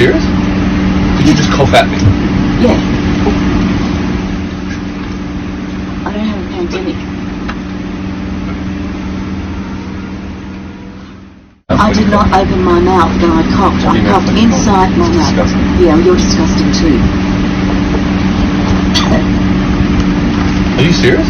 serious? Did you just cough at me? Yeah. I don't have a pandemic. I did not open my mouth when I coughed. I coughed inside my mouth. Disgusting. Yeah, you're disgusting too. Are you serious?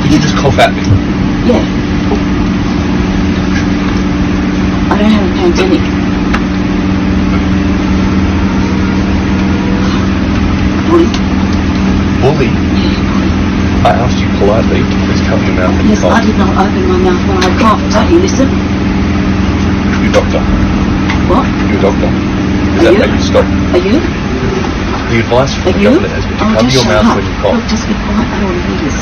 Did you just cough at me? Yeah. I don't have a pandemic. Bully? Bully? Yeah, bully. I asked you politely to please cover your mouth and Yes, cough. I did not open my mouth when I coughed. Don't you listen? You're a doctor. What? You're a doctor. Does Are that you? make you stop? Are you? The advice from Are the you? government has been to cover just your shut mouth up. when you cough. Look, just be quiet. I don't want to hear this.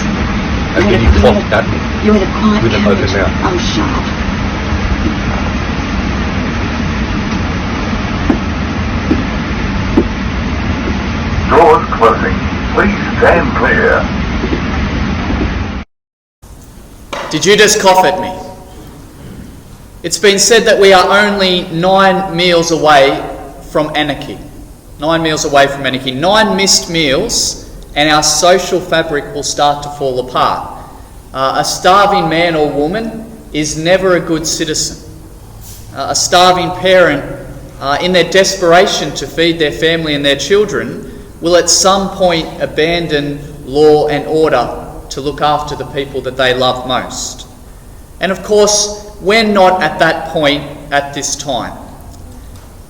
And then you coughed at me. You're in a quiet With an open carriage. mouth. Oh, shut up. Doors closing. Please stand clear. Did you just cough at me? It's been said that we are only 9 meals away from anarchy. 9 meals away from anarchy. 9 missed meals and our social fabric will start to fall apart. A starving man or woman is never a good citizen. A starving parent, in their desperation to feed their family and their children, will at some point abandon law and order to look after the people that they love most. And of course, we're not at that point at this time.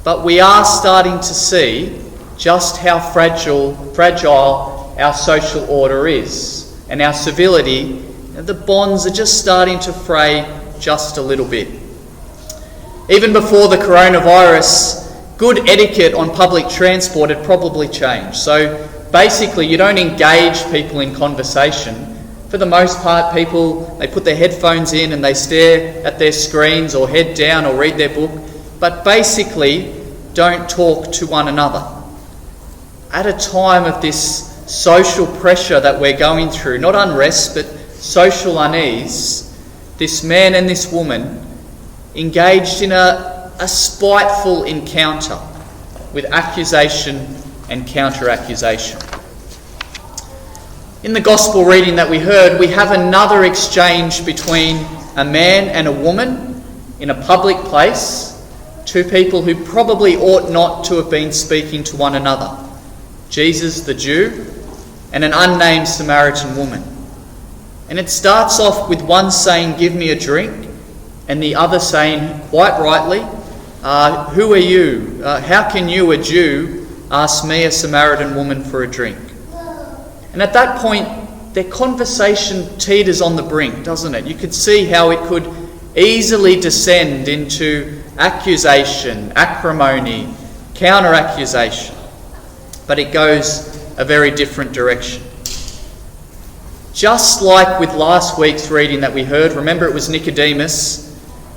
But we are starting to see just how fragile our social order is. And our civility, the bonds are just starting to fray just a little bit. Even before the coronavirus, good etiquette on public transport had probably changed. So basically, you don't engage people in conversation. For the most part, people, they put their headphones in and they stare at their screens or head down or read their book, but basically don't talk to one another. At a time of this social pressure that we're going through, not unrest, but social unease, this man and this woman engaged in a spiteful encounter with accusation and counter-accusation. In the gospel reading that we heard, we have another exchange between a man and a woman in a public place, two people who probably ought not to have been speaking to one another. Jesus the Jew and an unnamed Samaritan woman. And it starts off with one saying, "Give me a drink," and the other saying, quite rightly, "Who are you? How can you, a Jew, ask me, a Samaritan woman, for a drink?" And at that point, their conversation teeters on the brink, doesn't it? You could see how it could easily descend into accusation, acrimony, counter-accusation. But it goes a very different direction. Just like with last week's reading that we heard, remember it was Nicodemus,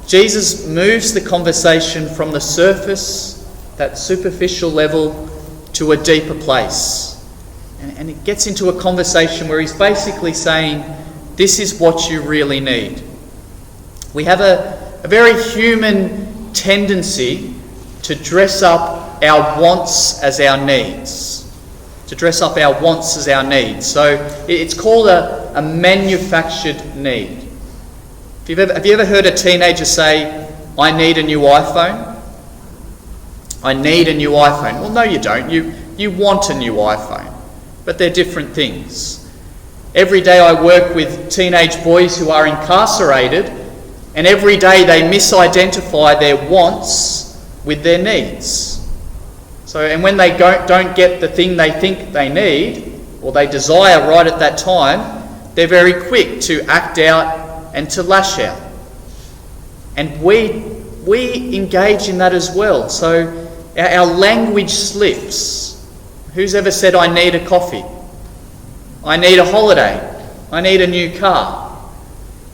Jesus moves the conversation from the surface, that superficial level, to a deeper place. And it gets into a conversation where he's basically saying, this is what you really need. We have a very human tendency to dress up our wants as our needs. To dress up our wants as our needs. So it's called a manufactured need. Have you ever heard a teenager say, "I need a new iPhone"? I need a new iPhone. Well, no you don't. You want a new iPhone. But they're different things. Every day I work with teenage boys who are incarcerated, and every day they misidentify their wants with their needs. And when they don't get the thing they think they need, or they desire right at that time, they're very quick to act out and to lash out. And we engage in that as well. So our language slips. Who's ever said, "I need a coffee, I need a holiday, I need a new car"?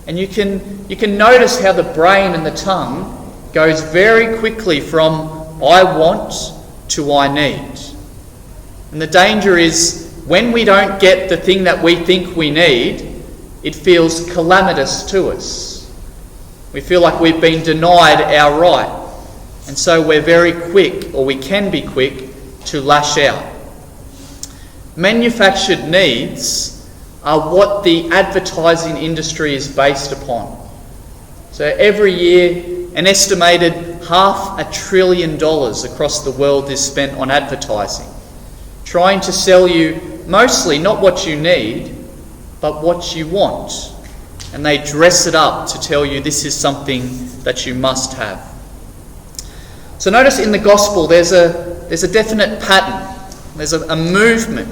And you can notice how the brain and the tongue goes very quickly from "I want" to "I need." And the danger is, when we don't get the thing that we think we need, it feels calamitous to us. We feel like we've been denied our right. And so we're very quick, or we can be quick, to lash out. Manufactured needs are what the advertising industry is based upon. So every year, an estimated $500 billion across the world is spent on advertising, trying to sell you mostly not what you need, but what you want. And they dress it up to tell you this is something that you must have. So notice in the gospel there's a definite pattern. There's a movement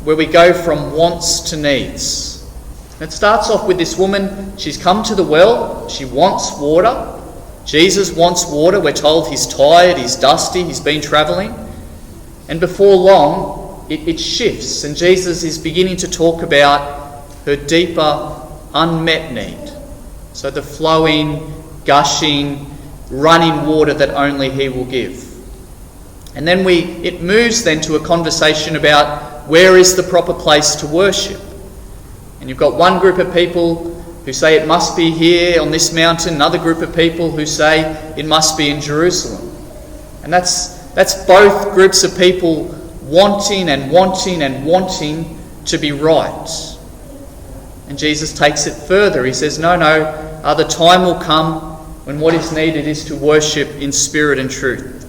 where we go from wants to needs. It starts off with this woman. She's come to the well. She wants water. Jesus wants water. We're told he's tired, he's dusty, he's been travelling. And before long, it shifts, and Jesus is beginning to talk about her deeper, unmet need. So the flowing, gushing, running water that only he will give. And then it moves then to a conversation about where is the proper place to worship. And you've got one group of people who say it must be here on this mountain, another group of people who say it must be in Jerusalem. And that's both groups of people wanting and wanting and wanting to be right. And Jesus takes it further. He says, no, the time will come when what is needed is to worship in spirit and truth.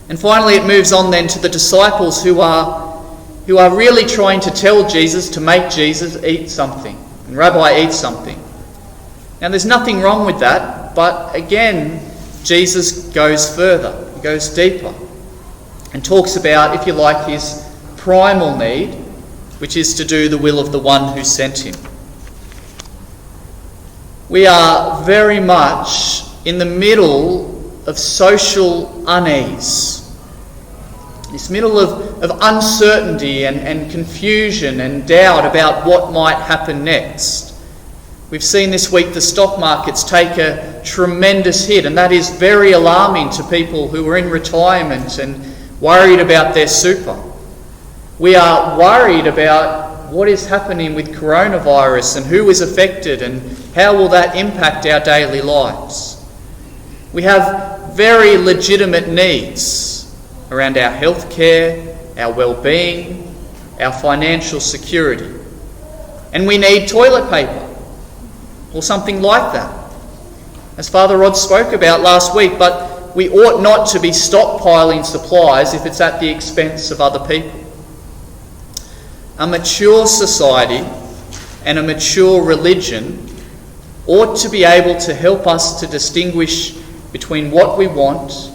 And finally it moves on then to the disciples who are really trying to tell Jesus to make Jesus eat something. And Rabbi, eat something. Now there's nothing wrong with that, but again, Jesus goes further. He goes deeper and talks about, if you like, his primal need, which is to do the will of the one who sent him. We are very much in the middle of social unease. This middle of uncertainty and confusion and doubt about what might happen next. We've seen this week the stock markets take a tremendous hit, and that is very alarming to people who are in retirement and worried about their super. We are worried about what is happening with coronavirus and who is affected and how will that impact our daily lives. We have very legitimate needs around our health care, our well-being, our financial security. And we need toilet paper or something like that, as Father Rod spoke about last week, but we ought not to be stockpiling supplies if it's at the expense of other people. A mature society and a mature religion ought to be able to help us to distinguish between what we want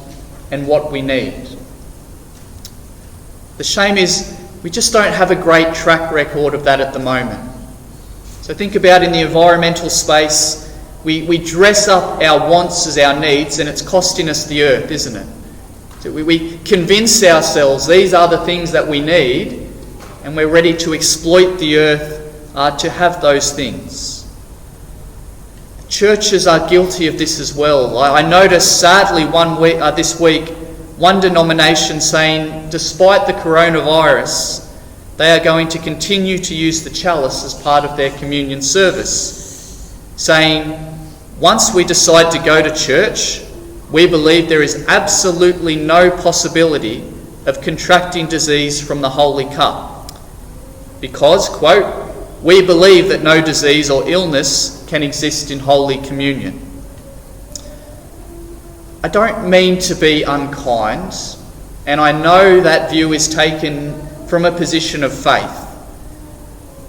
and what we need. The shame is we just don't have a great track record of that at the moment. So think about in the environmental space, we dress up our wants as our needs, and it's costing us the earth, isn't it? So we convince ourselves these are the things that we need, and we're ready to exploit the earth to have those things. Churches are guilty of this as well. I noticed sadly this week one denomination saying despite the coronavirus they are going to continue to use the chalice as part of their communion service, saying once we decide to go to church, we believe there is absolutely no possibility of contracting disease from the Holy Cup because, quote, we believe that no disease or illness can exist in Holy Communion. I don't mean to be unkind, and I know that view is taken from a position of faith.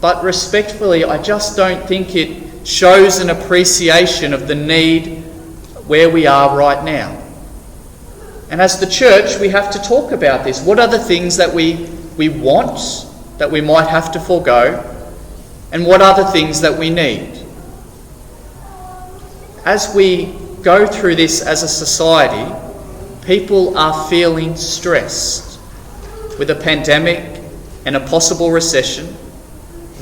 But respectfully, I just don't think it shows an appreciation of the need where we are right now. And as the church, we have to talk about this. What are the things that we want, that we might have to forego, and what are the things that we need? As we go through this as a society, people are feeling stressed with a pandemic and a possible recession,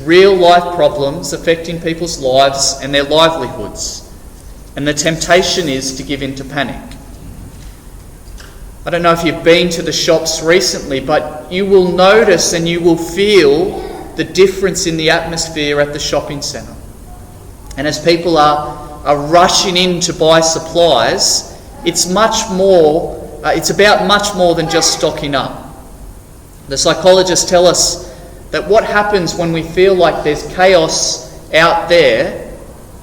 real life problems affecting people's lives and their livelihoods, and the temptation is to give in to panic. I don't know if you've been to the shops recently, but you will notice and you will feel the difference in the atmosphere at the shopping centre. And as people are rushing in to buy supplies, it's about much more than just stocking up. The psychologists tell us that what happens when we feel like there's chaos out there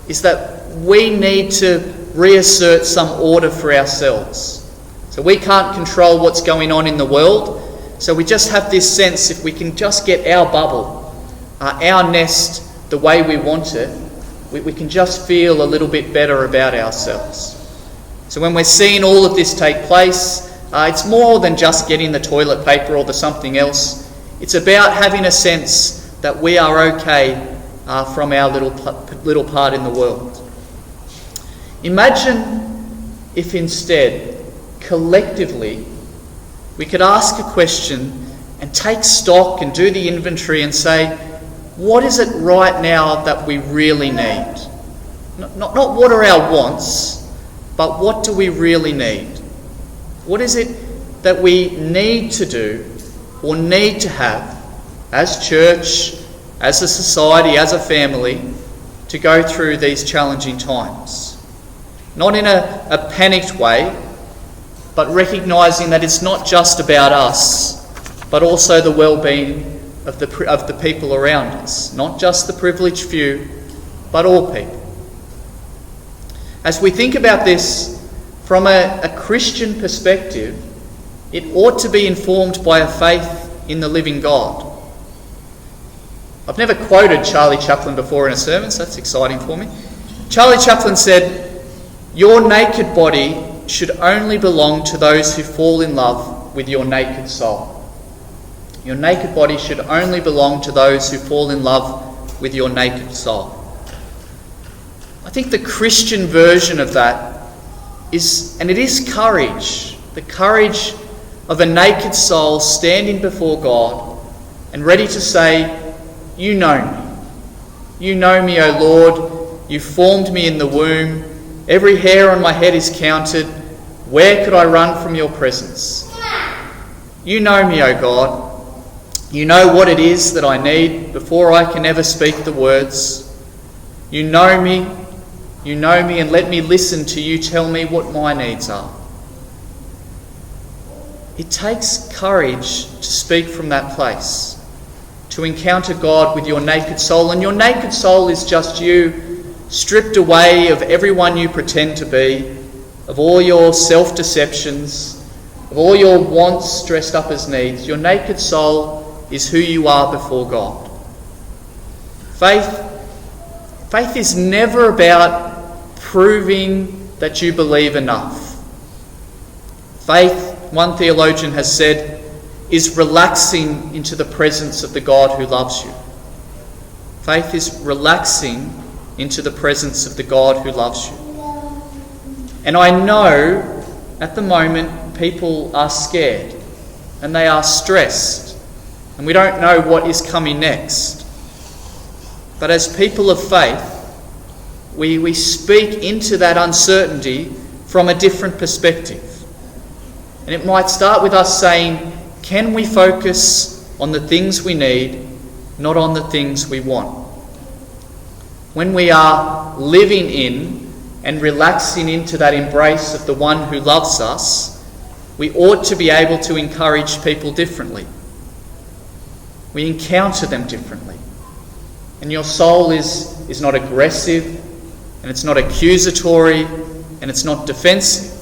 is that we need to reassert some order for ourselves. So we can't control what's going on in the world, so we just have this sense if we can just get our bubble, our nest the way we want it, we can just feel a little bit better about ourselves. So when we're seeing all of this take place, it's more than just getting the toilet paper or the something else. It's about having a sense that we are okay from our little part in the world. Imagine if instead, collectively, we could ask a question and take stock and do the inventory and say, what is it right now that we really need? Not what are our wants, but what do we really need? What is it that we need to do or need to have as church, as a society, as a family, to go through these challenging times? Not in a panicked way, but recognising that it's not just about us, but also the well-being of the people around us. Not just the privileged few, but all people. As we think about this from a Christian perspective, it ought to be informed by a faith in the living God. I've never quoted Charlie Chaplin before in a sermon, so that's exciting for me. Charlie Chaplin said, "Your naked body should only belong to those who fall in love with your naked soul." Your naked body should only belong to those who fall in love with your naked soul. I think the Christian version of that is courage. The courage of a naked soul standing before God and ready to say, "You know me. You know me, O Lord. You formed me in the womb. Every hair on my head is counted. Where could I run from your presence? You know me, O God. You know what it is that I need before I can ever speak the words. You know me, and let me listen to you tell me what my needs are." It takes courage to speak from that place, to encounter God with your naked soul. And your naked soul is just you, stripped away of everyone you pretend to be, of all your self-deceptions, of all your wants dressed up as needs. Your naked soul is who you are before God. Faith is never about proving that you believe enough. Faith, one theologian has said, is relaxing into the presence of the God who loves you. Faith is relaxing into the presence of the God who loves you. And I know at the moment people are scared and they are stressed and we don't know what is coming next. But as people of faith, we speak into that uncertainty from a different perspective. And it might start with us saying, can we focus on the things we need, not on the things we want? When we are living in and relaxing into that embrace of the one who loves us, we ought to be able to encourage people differently. We encounter them differently. And your soul is not aggressive, and it's not accusatory, and it's not defensive,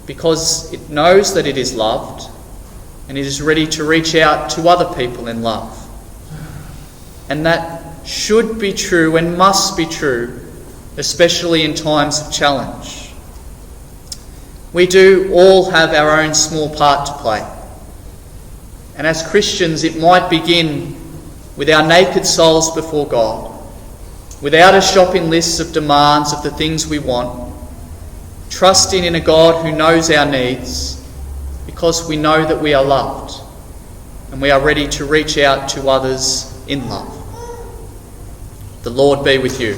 because it knows that it is loved, and it is ready to reach out to other people in love. And that should be true and must be true, especially in times of challenge. We do all have our own small part to play. And as Christians, it might begin with our naked souls before God, without a shopping list of demands of the things we want, trusting in a God who knows our needs, because we know that we are loved and we are ready to reach out to others in love. The Lord be with you.